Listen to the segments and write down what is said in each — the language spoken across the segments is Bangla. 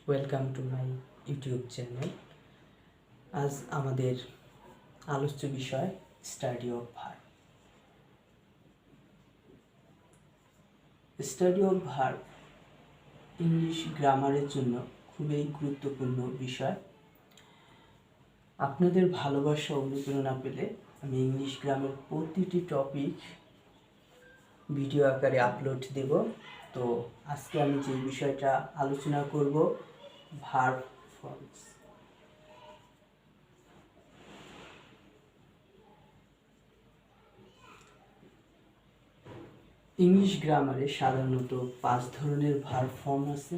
Welcome to my YouTube channel. আজ আমাদের আলোচ্য বিষয় study of verb. Study of verb English গ্রামারের জন্য খুবই গুরুত্বপূর্ণ বিষয়। আপনাদের ভালোবাসা অনুপ্রেরণা পেলে আমি ইংলিশ গ্রামের প্রতিটি টপিক ভিডিও আকারে আপলোড দেব। তো আজকে আমি যে বিষয়টা আলোচনা করব, ভার্ব ফর্মস। ইংলিশ গ্রামারে সাধারণত 5 ধরনের ভার্ব ফর্ম আছে।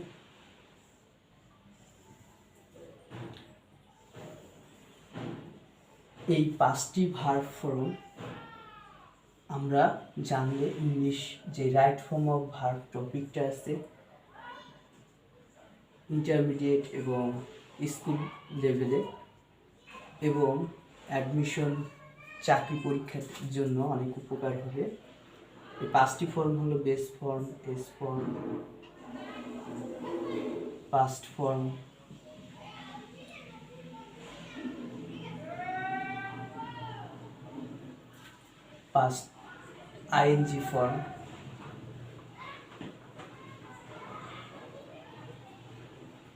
এই 5টি ভার্ব ফর্ম আমরা জানলে ইংলিশ যে রাইট ফর্ম অফ ভার্ব টপিকটা আছে, ইন্টারমিডিয়েট এবং স্কুল লেভেলে এবং অ্যাডমিশন চাকরি পরীক্ষার জন্য অনেক উপকার হবে। এই 5টি ফর্ম হলো base form, S form, past form, past ING form,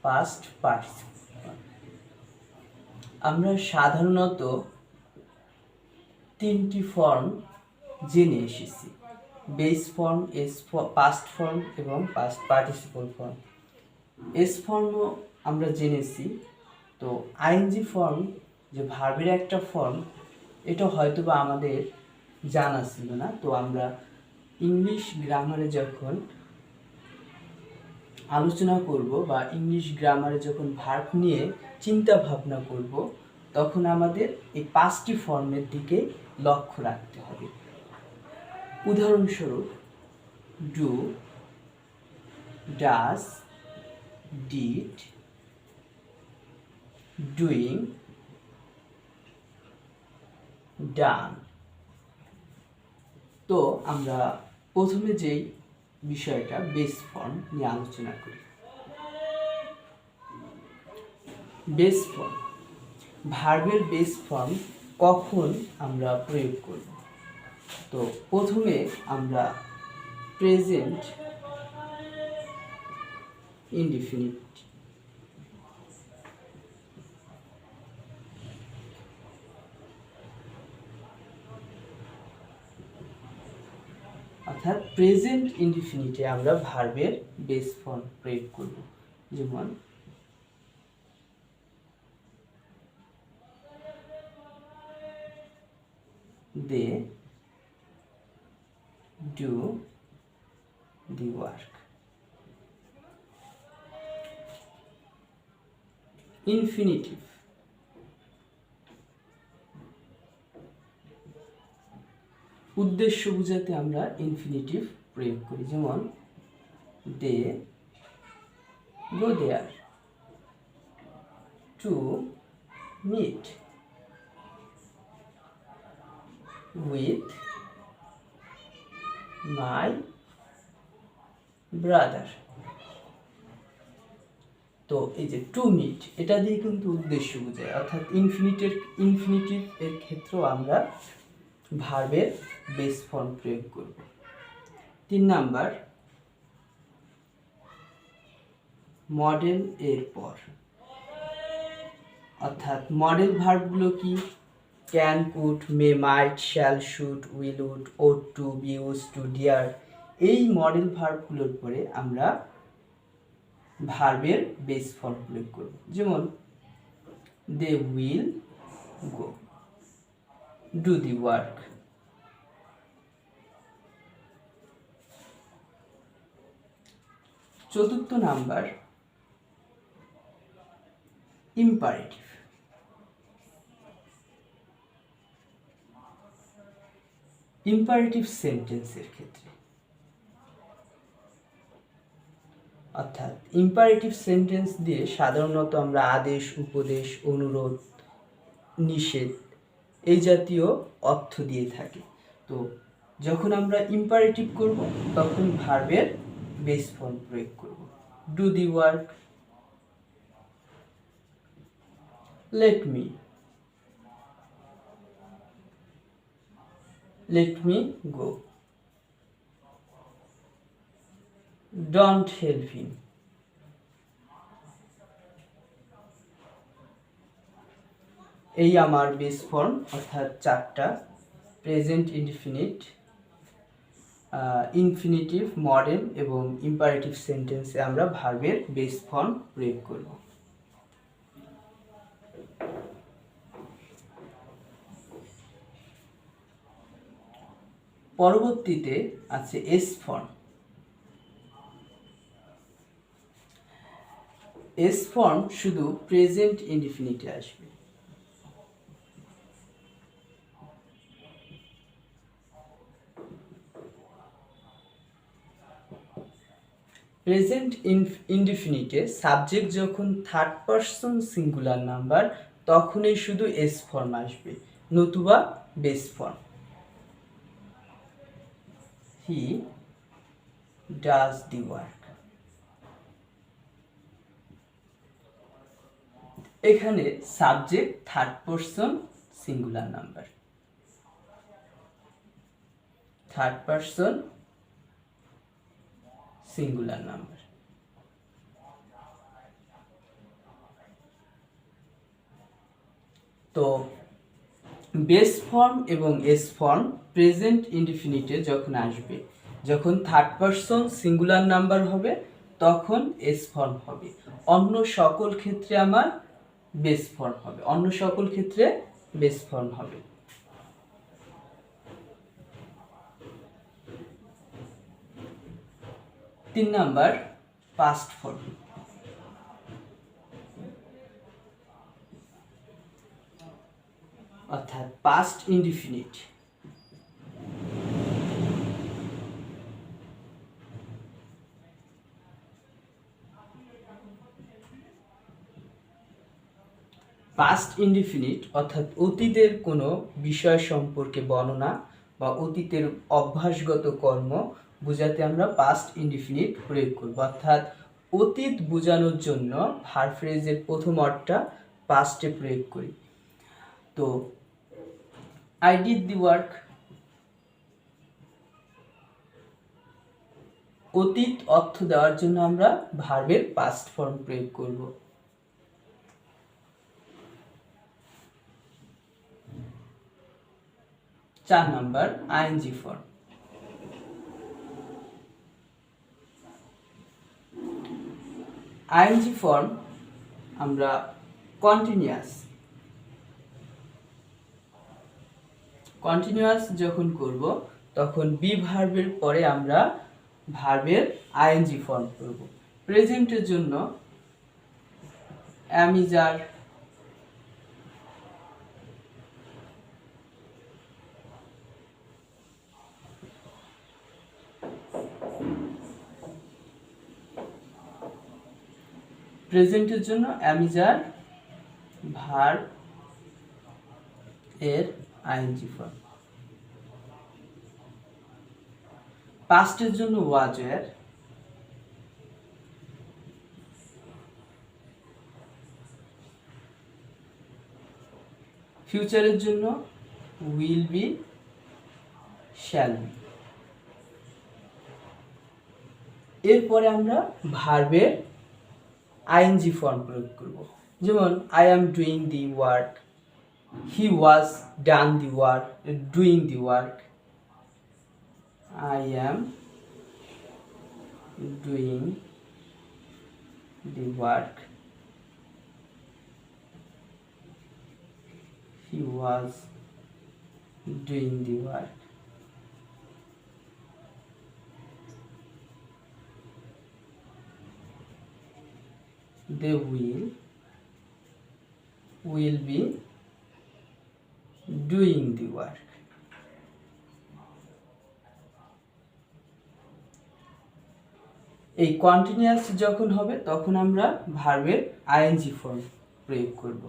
past participle. আমরা সাধারণত 3টি ফর্ম জেনে এসেছি: base form, S past form এবং পাস্ট পার্টিসিপল ফর্ম। এস ফর্মও আমরা জেনেছি। তো আইএনজি ফর্ম যে ভার্বের একটা ফর্ম, এটা হয়তো বা আমাদের জানা ছিল না। তো আমরা ইংলিশ গ্রামারে যখন আলোচনা করব বা ইংলিশ গ্রামারে যখন ভার্ব নিয়ে চিন্তা ভাবনা করব, তখন আমাদের এই 5টি ফর্মের দিকে লক্ষ্য রাখতে হবে। উদাহরণস্বরূপ ডু, ডাজ, ডিড, ডুইং, ডান। তো আমরা প্রথমে যেই বিষয়টা বেস ফর্ম নিয়ে আলোচনা করি। বেস ফর্ম, ভার্বের বেস ফর্ম কখন আমরা প্রয়োগ করব? তো প্রথমে আমরা প্রেজেন্ট ইনডিফিনিট অর্থাৎ প্রেজেন্ট ইনডিফিনিটে আমরা ভার্বের বেস ফর্ম প্রয়োগ করব। যেমন they do the work. Infinitive, উদ্দেশ্য বোঝাতে আমরা ইনফিনিটিভ প্রয়োগ করি। যেমন they go there to meet with my brother। তো এই যে টু মিট, এটা দিয়ে কিন্তু উদ্দেশ্য বোঝায়। অর্থাৎ ইনফিনিটিভ এর ক্ষেত্রেও আমরা ভার্বের বেস ফর্ম প্রয়োগ করব। 3 নাম্বার, মডেল এর পর। অর্থাৎ মডেল ভার্বগুলো কি? Can, could, may, might, shall, should, will, would, ought to, be used to, dare. এই মডেল ভার্বগুলোর পরে আমরা ভার্বের বেস ফর্ম প্রয়োগ করব। যেমন they will go, do the work. চতুর্থ নাম্বার, ইম্পারেটিভ। ইম্পারেটিভ সেন্টেন্সের ক্ষেত্রে, অর্থাৎ ইম্পারেটিভ সেন্টেন্স দিয়ে সাধারণত আমরা আদেশ, উপদেশ, অনুরোধ, নিষেধ এই জাতীয় অর্থ দিয়ে থাকি। তো যখন আমরা ইম্পারেটিভ করব তখন ভার্বের বেস ফর্ম প্রয়োগ করব। Do the work, let me, let me go, don't help him, এই আমার বেস ফর্ম অর্থাৎ চারটা প্রেজেন্ট ইনডিফিনিট, ইনফিনিটিভ, মডেল এবং ইম্পারেটিভ সেন্টেন্সে আমরা ভার্বের বেস ফর্ম প্রয়োগ করব। পরবর্তীতে আছে এস ফর্ম। এস ফর্ম শুধু প্রেজেন্ট ইনডিফিনিটে আসবে। প্রেজেন্ট ইনডিফিনিটে সাবজেক্ট যখন থার্ড পারসন সিঙ্গুলার নাম্বার তখনই শুধু এস ফর্ম আসবে, নতুবা base form. He does the work. এখানে subject third person singular number, third person singular number. তো বেস ফর্ম এবং এস ফর্ম প্রেজেন্ট ইনডিফিনিটে যখন আসবে, যখন থার্ড পারসন সিঙ্গুলার নাম্বার হবে তখন এস ফর্ম হবে, অন্য সকল ক্ষেত্রে আমার বেস ফর্ম হবে, অন্য সকল ক্ষেত্রে বেস ফর্ম হবে। 3 নাম্বার পাস্ট ফর্ম। অর্থাৎ পাস্ট ইনডিফিনিট। পাস্ট ইনডিফিনিট অর্থাৎ অতীতের কোনো বিষয় সম্পর্কে বর্ণনা বা অতীতের অভ্যাসগত কর্ম বোঝাতে আমরা পাস্ট ইনডিফিনিট প্রয়োগ করব। অর্থাৎ অতীত বোঝানোর জন্য ভার্ব ফ্রেজের প্রথম অর্থটা পাস্টে প্রয়োগ করি। তো আই ডিড দি ওয়ার্ক, অতীত অর্থ দেওয়ার জন্য আমরা ভার্বের পাস্ট ফর্ম প্রয়োগ করব। 4 number ING form. ING form আমরা কন্টিনিউয়াস যখন করব তখন বি ভার্বের পরে আমরা ভার্বের আইএনজি ফর্ম করব। প্রেজেন্টের জন্য am is are, প্রেজেন্টের জন্য am is are ভার্ব এর আইএনজি ফর্ম। পাস্টের জন্য was were, ফিউচারের জন্য will be shall be। এরপরে আমরা ভার্বের আইএনজি ফর্ম প্রয়োগ করব। যেমন I am doing the work, he was done the work, doing the work. I am doing the work, he was doing the work. They will be doing the work. এই কন্টিনিউয়াস যখন হবে তখন আমরা ভার্বের আইএনজি ফর্ম প্রয়োগ করব।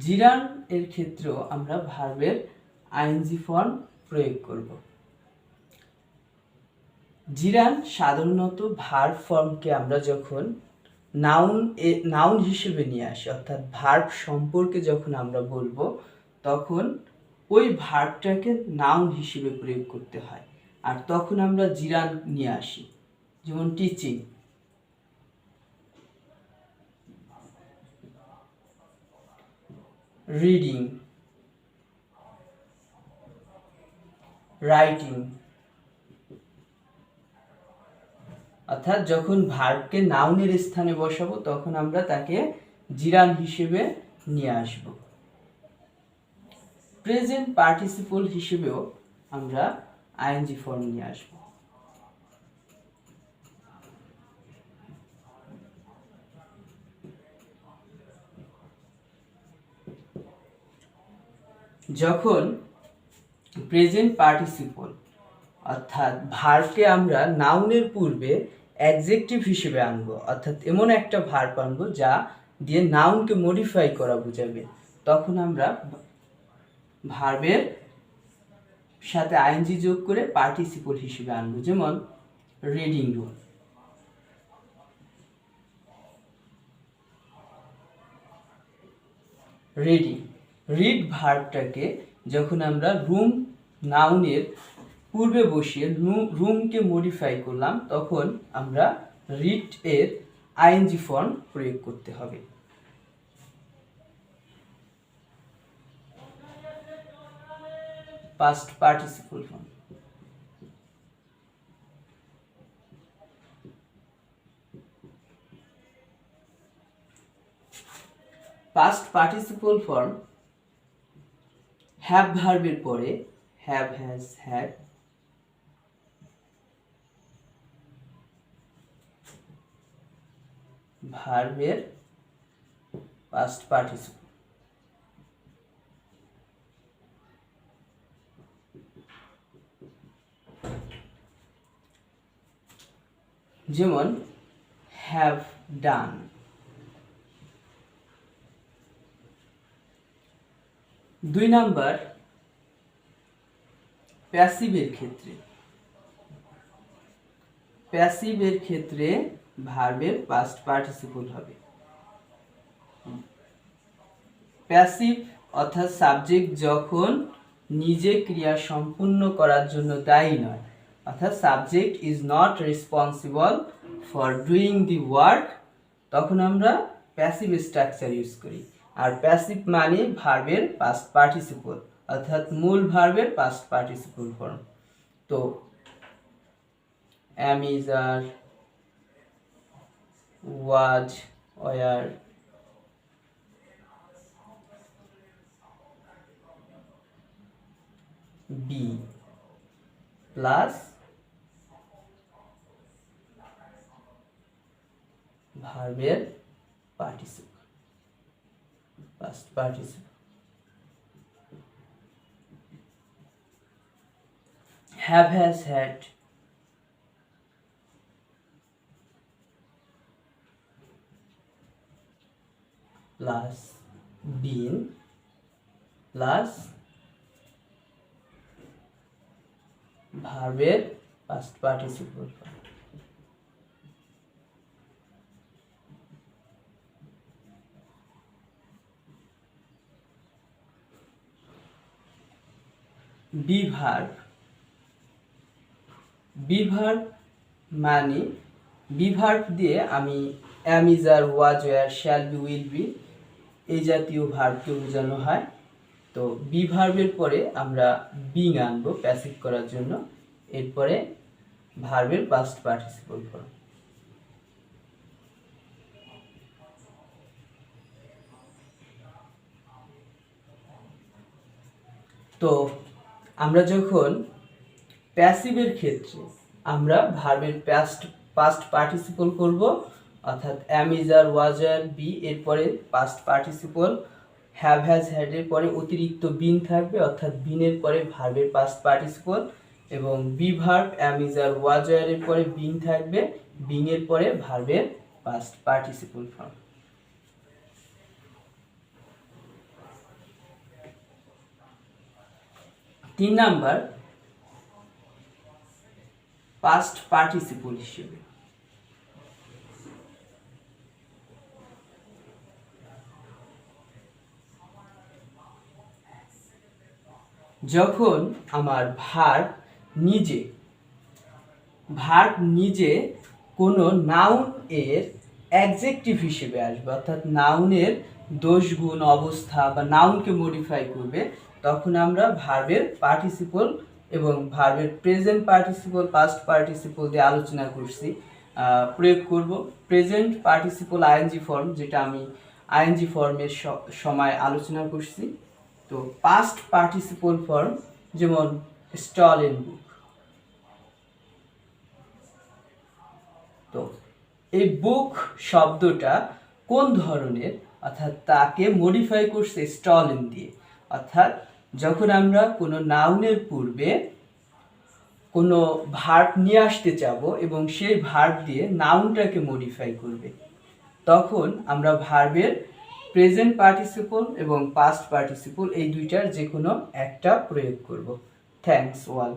জিরান এর ক্ষেত্রেও আমরা ভার্বের আইএনজি ফর্ম প্রয়োগ করব। জিরান সাধারণত ভার্ব ফর্মকে আমরা যখন নাউন হিসেবে নিয়ে আসি, অর্থাৎ ভার্ব সম্পর্কে যখন আমরা বলবো তখন ওই ভার্বটাকে নাউন হিসেবে প্রয়োগ করতে হয়, আর তখন আমরা জিরান নিয়ে আসি। যেমন টিচিং, রিডিং, রাইটিং। অর্থাৎ যখন ভার্বকে নাউনের স্থানে বসাবো তখন আমরা তাকে জিরান হিসেবে নিয়ে আসব। প্রেজেন্ট পার্টিসিপল হিসেবেও আমরা আইএনজি ফর্ম নিয়ে আসব। যখন প্রেজেন্ট পার্টিসিপল অর্থাৎ ভার্বকে আমরা নাউনের পূর্বে অ্যাডজেক্টিভ হিসেবে আনবো, অর্থাৎ এমন একটা ভার্ব আনবো যা দিয়ে নাউনকে মডিফাই করা বোঝাবে, তখন আমরা ভার্বের সাথে আইএনজি যোগ করে পার্টিসিপল হিসেবে আনবো। যেমন রিডিং রুম, রিডিং। রিড ভার্বটাকে যখন আমরা রুম নাউনের পূর্বে বসিয়ে রুমকে মডিফাই করলাম, তখন আমরা রিড এর আইএনজি ফর্ম প্রয়োগ করতে হবে। Past participle form, past participle form have ভার্বের পরে হ্যাভ, হ্যাজ, হ্যাড, ভার্বের পাস্ট পার্টিসিপল। যেমন হ্যাভ ডান। দুই নাম্বার প্যাসিভের ক্ষেত্রে, প্যাসিভের ক্ষেত্রে ভার্বের পাস্ট পার্টিসিপল হবে প্যাসিভ, অর্থাৎ সাবজেক্ট যখন নিজে ক্রিয়া সম্পূর্ণ করার জন্য দায়ী নয়, অর্থাৎ subject is not responsible for doing the work, তখন আমরা প্যাসিভ স্ট্রাকচার ইউজ করি। আর প্যাসিভ মানে ভার্বের পাস্ট পার্টিসিপল, অর্থাৎ মূল ভার্বের পাস্ট পার্টিসিপল ফর্ম। তো am, is, are, was, were, be plus ভার্বের participle, past participle. have, has, had, plus been plus ভার্বের past participle. Be verb, be verb মানে বি ভার্ব দিয়ে আমি am, is, are, was, were, shall be, will be এই জাতীয় ভার্বকে বোঝানো হয়। তো বি ভার্বের পরে আমরা বিং আনবো প্যাসিভ করার জন্য, এরপরে ভার্বের পাস্ট পার্টিসিপল ফর্ম। তো আমরা যখন প্যাসিভের ক্ষেত্রে আমরা ভার্বের পাস্ট পার্টিসিপল করব, অর্থাৎ am, is, are, was, were, be এরপরে past participle, have, has, had এর পরে অতিরিক্ত বিন থাকবে, অর্থাৎ বিনের পরে ভার্বের পাস্ট পার্টিসিপল, এবং be verb am, is, are, was, were এর পরে বিং থাকবে, বিং এর পরে ভার্বের past participle form. 3 number past participle হিসেবে। যখন আমার ভার্ব নিজে কোনো নাউন এর অ্যাডজেক্টিভ হিসেবে আসবে, অর্থাৎ নাউনের দোষ গুণ অবস্থা বা নাউনকে মডিফাই করবে, তখন আমরা ভার্বের পার্টিসিপল এবং ভার্বের প্রেজেন্ট পার্টিসিপল পাস্ট পার্টিসিপল দিয়ে আলোচনা করছি, প্রয়োগ করব। প্রেজেন্ট পার্টিসিপল আইএনজি ফর্ম, যেটা আমি আইএনজি ফর্মের সময় আলোচনা করছি। তো পাস্ট পার্টিসিপল ফর্ম যেমন স্টলেন বুক। তো এই বুক শব্দটা কোন ধরনের, অর্থাৎ তাকে মডিফাই করছে স্টলেন দিয়ে, অর্থাৎ যখন আমরা কোনো নাউনের পূর্বে কোনো ভার্ব নিয়ে আসতে চাবো এবং সেই ভার্ব দিয়ে নাউনটাকে মডিফাই করবে, তখন আমরা ভার্বের প্রেজেন্ট পার্টিসিপল এবং পাস্ট পার্টিসিপল এই দুইটার যে কোনো একটা প্রয়োগ করব। Thanks all.